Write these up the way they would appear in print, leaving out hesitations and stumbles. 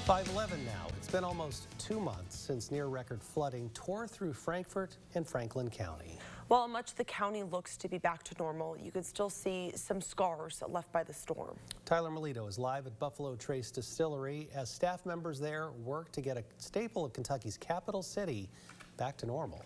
5:11 now. It's been almost 2 months since near-record flooding tore through Frankfort and Franklin County. While much of the county looks to be back to normal, you can still see some scars left by the storm. Tyler Melito is live at Buffalo Trace Distillery as staff members there work to get a staple of Kentucky's capital city back to normal.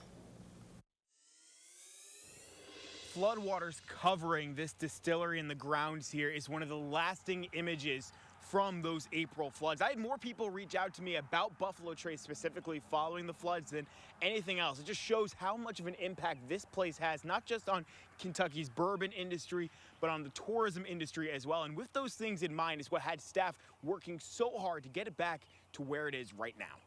Floodwaters covering this distillery and the grounds here is one of the lasting images from those April floods. I had more people reach out to me about Buffalo Trace specifically following the floods than anything else. It just shows how much of an impact this place has, not just on Kentucky's bourbon industry, but on the tourism industry as well. And with those things in mind is what had staff working so hard to get it back to where it is right now.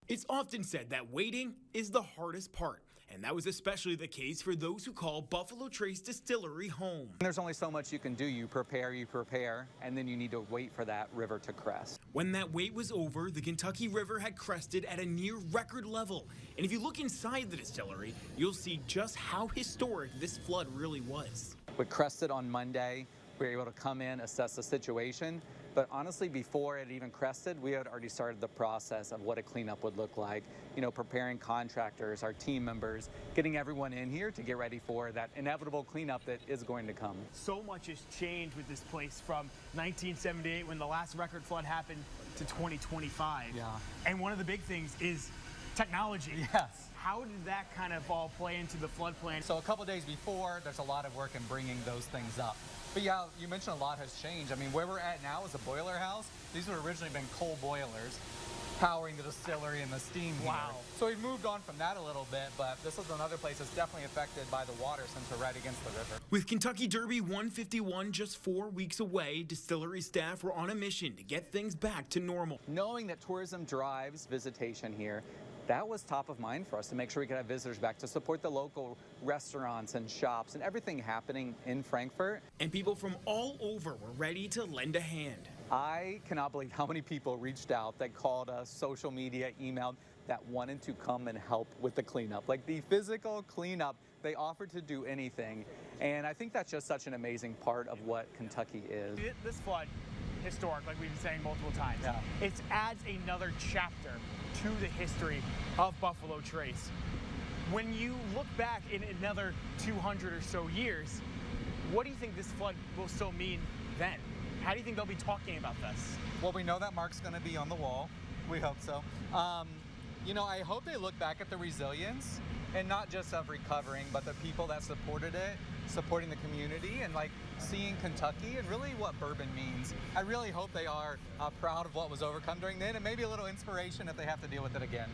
It's often said that waiting is the hardest part, and that was especially the case for those who call Buffalo Trace Distillery home. There's only so much you can do. You prepare, and then you need to wait for that river to crest. When that wait was over, the Kentucky River had crested at a near record level. And if you look inside the distillery, you'll see just how historic this flood really was. We crested on Monday. We were able to come in, assess the situation. But honestly, before it even crested, we had already started the process of what a cleanup would look like. You know, preparing contractors, our team members, getting everyone in here to get ready for that inevitable cleanup that is going to come. So much has changed with this place from 1978 when the last record flood happened to 2025. Yeah. And one of the big things is technology. Yes. How did that kind of all play into the flood plan? So a couple days before, there's a lot of work in bringing those things up. But yeah, you mentioned a lot has changed. I mean, where we're at now is a boiler house. These would have originally been coal boilers powering the distillery and the steam here. Wow. So we've moved on from that a little bit, but this is another place that's definitely affected by the water since we're right against the river. With Kentucky Derby 151 just 4 weeks away, distillery staff were on a mission to get things back to normal. Knowing that tourism drives visitation here, that was top of mind for us to make sure we could have visitors back to support the local restaurants and shops and everything happening in Frankfort. And people from all over were ready to lend a hand. I cannot believe how many people reached out that called us, social media, emailed, that wanted to come and help with the cleanup. Like the physical cleanup, they offered to do anything. And I think that's just such an amazing part of what Kentucky is. This flood, historic, like we've been saying multiple times. Yeah. It adds another chapter to the history of Buffalo Trace. When you look back in another 200 or so years, what do you think this flood will still mean then? How do you think they'll be talking about this? Well, we know that mark's going to be on the wall. We hope so. You know, I hope they look back at the resilience and not just of recovering, but the people that supported it, supporting the community, and like seeing Kentucky and really what bourbon means. I really hope they are proud of what was overcome during then, and maybe a little inspiration if they have to deal with it again.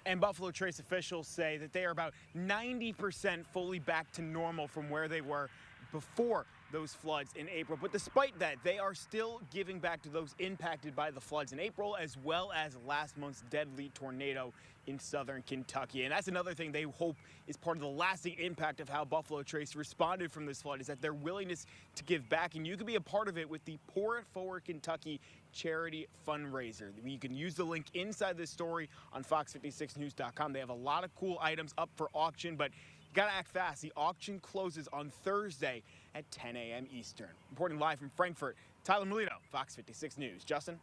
And Buffalo Trace officials say that they are about 90% fully back to normal from where they were before those floods in April. But despite that, they are still giving back to those impacted by the floods in April, as well as last month's deadly tornado in southern Kentucky. And that's another thing they hope is part of the lasting impact of how Buffalo Trace responded from this flood, is that their willingness to give back. And you can be a part of it with the Pour It Forward Kentucky charity fundraiser. You can use the link inside this story on fox56news.com. They have a lot of cool items up for auction, but you gotta act fast. The auction closes on Thursday at 10 a.m. Eastern. Reporting live from Frankfort, Tyler Melito, Fox 56 News. Justin?